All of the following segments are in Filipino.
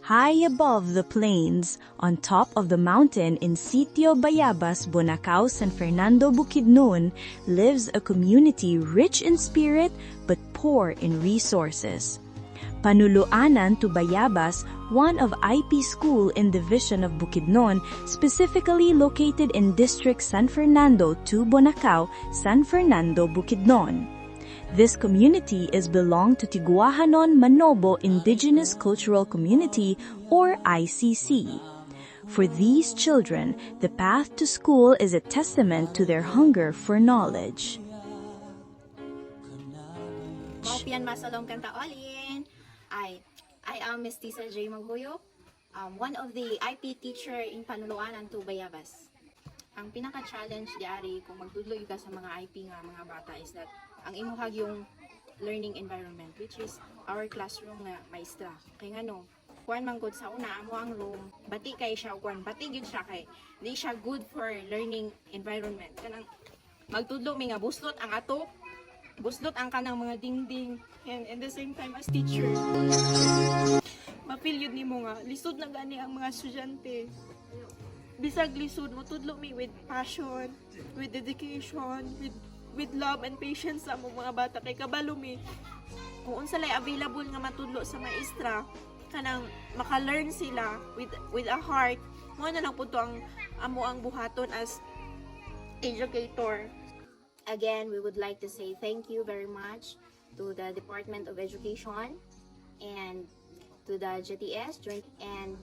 High above the plains, on top of the mountain in Sitio Bayabas, Bonacao, San Fernando, Bukidnon, lives a community rich in spirit but poor in resources. Panuluanan to Bayabas, one of IP school in division of Bukidnon, specifically located in District San Fernando to Bonacao, San Fernando, Bukidnon. This community is belong to Tiguahanon Manobo Indigenous Cultural Community or ICC. For these children, the path to school is a testament to their hunger for knowledge. Maupian masalong kanta olin. I am Ms. Tisa J. Magbuyo, one of the IP teacher in Panuluanan to Bayabas. Ang pinaka-challenge diari kung magtudloy ka sa mga IP nga mga bata is that ang imuhag yung learning environment, which is our classroom nga maestra. Kaya nga no, kuan man gud sa una amo ang room, bati kay siya kuan, bati gid siya kay di siya good for learning environment. Kanang magtudlo mi nga buslot ang ato, buslot ang kanang mga dingding, and at the same time as teacher. Mapil yun nimo nga lisod na gani ang mga estudyante. Bisag lisod mo tudlo mi with passion, with dedication, with love and patience sa mga bata kay kabalo mi kung unsa lay available nga matudlo sa maestra kanang maka-learn sila with a heart mo na lang pud ang amo ang buhaton as educator. Again, we would like to say thank you very much to the Department of Education and to the GTS and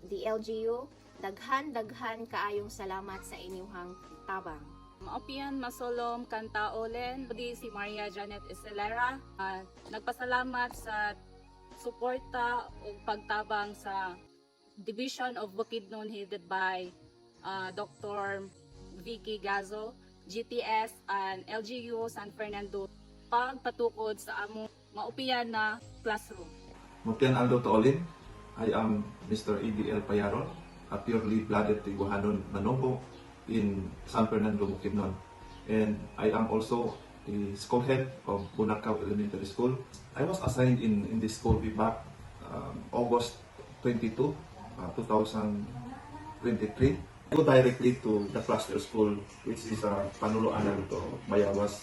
the LGU. Daghan kaayong salamat sa inyong tabang. Maupian masolom kanta olen di si Maria Janet Ecelera. Nagpasalamat sa suporta o pagtabang sa Division of Bukidnon headed by Dr. Vicky Gazo, GTS and LGU San Fernando pagpatukod sa among maupian na classroom. Maupian Aldo Toolin, I am Mr. EDL Payaron, a purely blooded Tiguahanon Manobo in San Fernando, Bukidnon. And I am also the school head of Bonacao Elementary School. I was assigned in this school way back August 22, 2023. I go directly to the cluster school, which is Panuluanan to Bayabas.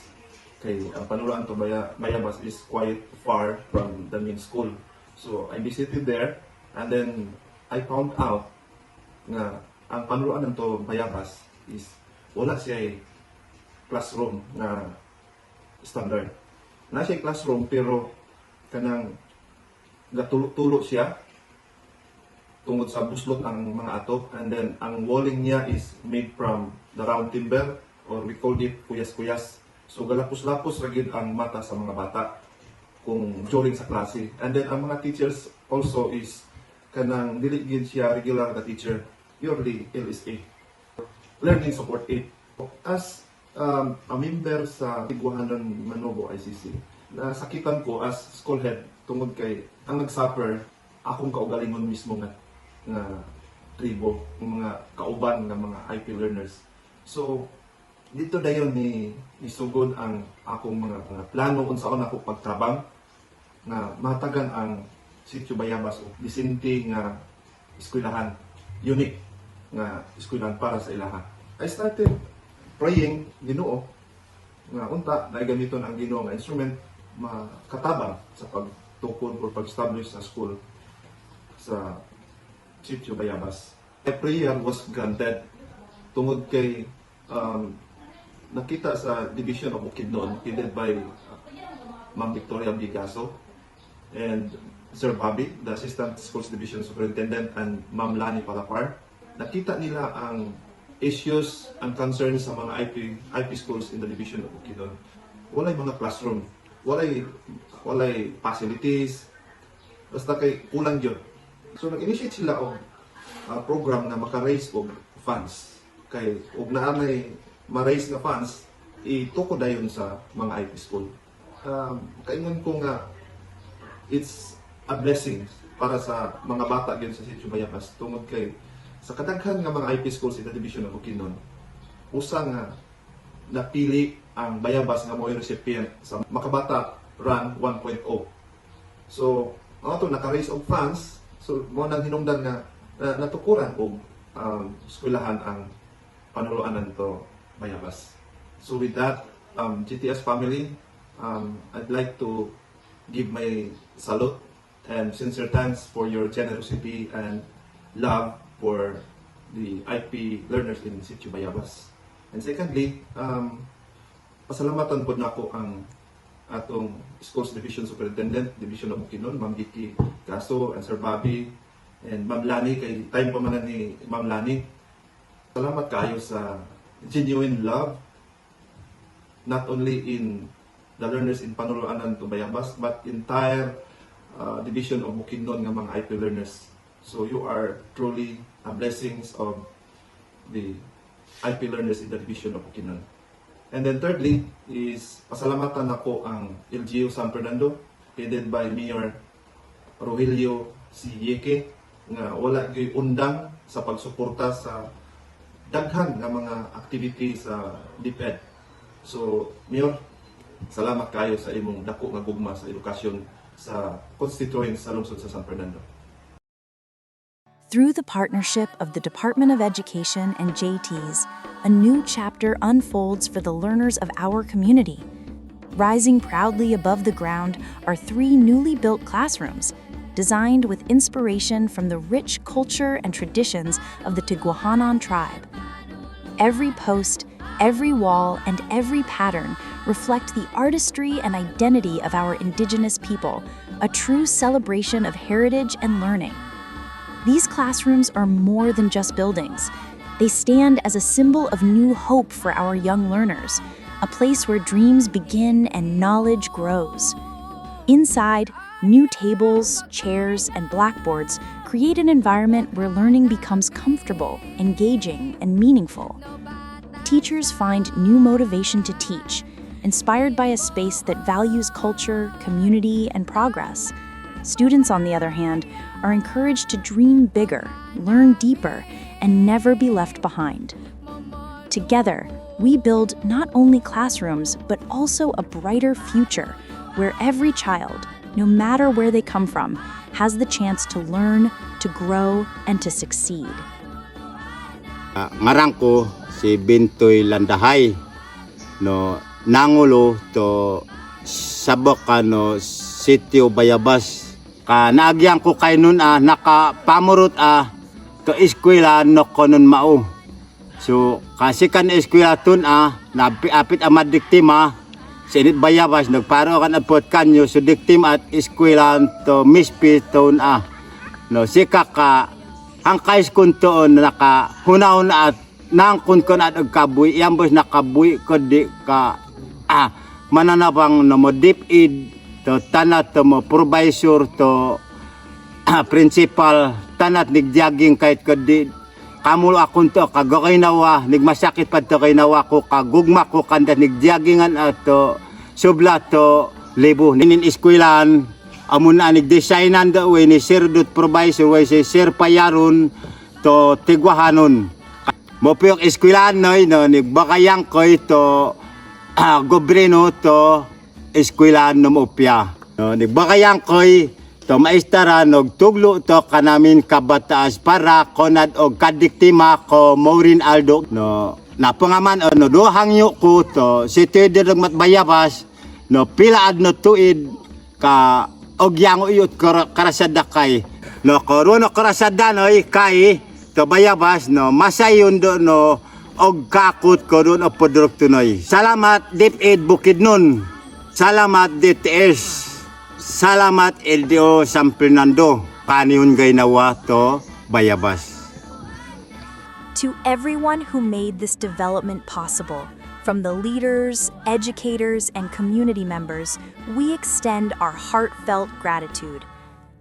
Kay ang Panuluanan to Bayabas is quite far from the main school. So I visited there and then I found out na ang Panuluanan to Bayabas is wala siya classroom na standard. Na siya classroom pero kanang gatulok-tulok siya tungod sa buslot ang mga ato, and then ang walling niya is made from the round timber or we call it kuyas-kuyas. So galapos-lapos ragid ang mata sa mga bata kung during sa klase. And then ang mga teachers also is kanang dili gid siya regular na teacher, purely LSA. Learning Support Aid. As a member sa Tiguahanon Manobo ICC, nasakitan ko as school head tungod kay ang nag-suffer akong kaugalingon mismo nga tribo, ng mga kauban ng mga IP learners. So, dito dayon ni isugod ang akong mga plano kung saan ako pagtrabang na matagan ang Sitio Bayabas o disente nga eskwelahan, unique nga eskwelahan para sa ilaha. I started praying Ginoo nga unta naigamiton ang Ginoo nga instrument makatabang sa pagtukod or pag-establish sa school sa Sitio Bayabas. A prayer was granted tungod kay nakita sa Division of Bukidnon headed by Ma'am Victoria Bigaso and Sir Bobby, the Assistant Schools Division Superintendent, and Ma'am Lani Palapar. Nakita nila ang issues and concerns sa mga IP schools in the Division of Bukidnon. Walay mga classroom, walay facilities, basta kay kulang yun. So nag-initiate sila og program na maka-raise og funds. Kay og naanay ma-raise na funds, ituko dayon sa mga IP school. Kaingon ko nga it's a blessing para sa mga bata gyud sa Sitio Bayabas tungod kay sa kadaghan nga mga IP schools in the Division of Bukidnon, usa nga napili ang Bayabas nga mo'y recipient sa Makabata Run 1.0. So, ato naka-raise og funds So, mo nang hinungdan nga natukuran og eskwelahan ang panuluanan to Bayabas. So with that, GTS family, I'd like to give my salute and sincere thanks for your generosity and love for the IP learners in Sitio Bayabas. And secondly, pasalamatan po na ako ang atong Schools Division Superintendent, Division of Bukidnon, Ma'am Vicky Caso, and Sir Bobby, and Ma'am Lani, kay time pa man ni Ma'am Lani. Salamat kayo sa genuine love, not only in the learners in Panuluanan to Bayabas, but entire Division of Bukidnon nga mga IP learners. So you are truly a blessings of the IP learners in the Division of Bukidnon. And then thirdly is pasalamatan ako ang LGU San Fernando, headed by Mayor Rogelio C. Yeke, nga wala gyud undang sa pagsuporta sa daghan nga mga activity sa DepEd. So, Mayor, salamat kayo sa imong dako nga gugma sa edukasyon sa constituents sa lungsod sa San Fernando. Through the partnership of the Department of Education and JTs, a new chapter unfolds for the learners of our community. Rising proudly above the ground are 3 newly built classrooms, designed with inspiration from the rich culture and traditions of the Tiguahanan tribe. Every post, every wall, and every pattern reflect the artistry and identity of our indigenous people, a true celebration of heritage and learning. These classrooms are more than just buildings. They stand as a symbol of new hope for our young learners, a place where dreams begin and knowledge grows. Inside, new tables, chairs, and blackboards create an environment where learning becomes comfortable, engaging, and meaningful. Teachers find new motivation to teach, inspired by a space that values culture, community, and progress. Students, on the other hand, are encouraged to dream bigger, learn deeper, and never be left behind. Together, we build not only classrooms, but also a brighter future where every child, no matter where they come from, has the chance to learn, to grow, and to succeed. Ngarang ko si Bintoy Landahay, no nangulo to sabok no Sitio Bayabas. Naagyan ko kay nun nakapamurot to eskwela no konon mao. So kasi kan eskwela tun napiapit amad diktima sinit Bayabas nagparo kan apot kanyo so diktima at eskwela to mispi ton no sika ka hangkais kun toon nakahunaw na at nangkun kon at agkabuy yambos nakabuy ko di ka mananabang no mo deep id to tanat to mo supervisor to principal tanat nigjogging kahit kadi kamulo akon to kagokay nawa nigmasakit pad to kay nawa ko kagugma ko kanda nigjoggingan ato subla to libo nin eskwelan amon na nigdesignan da way ni Sir Dut Supervisor way si Sir Payaron to Tiguahanon mo piyok eskwelan noy no nigbakayang koy to gobyerno to eskwelahan no mopya. No, nigbakayang koy to maistara nog tuglo to kanamin kabataas para konad og kadiktima ko Maureen Aldo. No, napangaman no duhangyo ko to si Teder Matbayabas no pila adno tuid ka og yang uyot karasada kay. No korono karasada noy kay to Bayabas no masayon do no og kakot ko doon o podrok tunoy. Salamat DepEd Bukidnon. Salamat DTS. Salamat LDO San Fernando. Kaniyun gaynawa to Bayabas. To everyone who made this development possible, from the leaders, educators, and community members, we extend our heartfelt gratitude.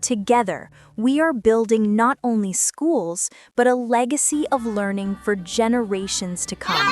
Together, we are building not only schools, but a legacy of learning for generations to come.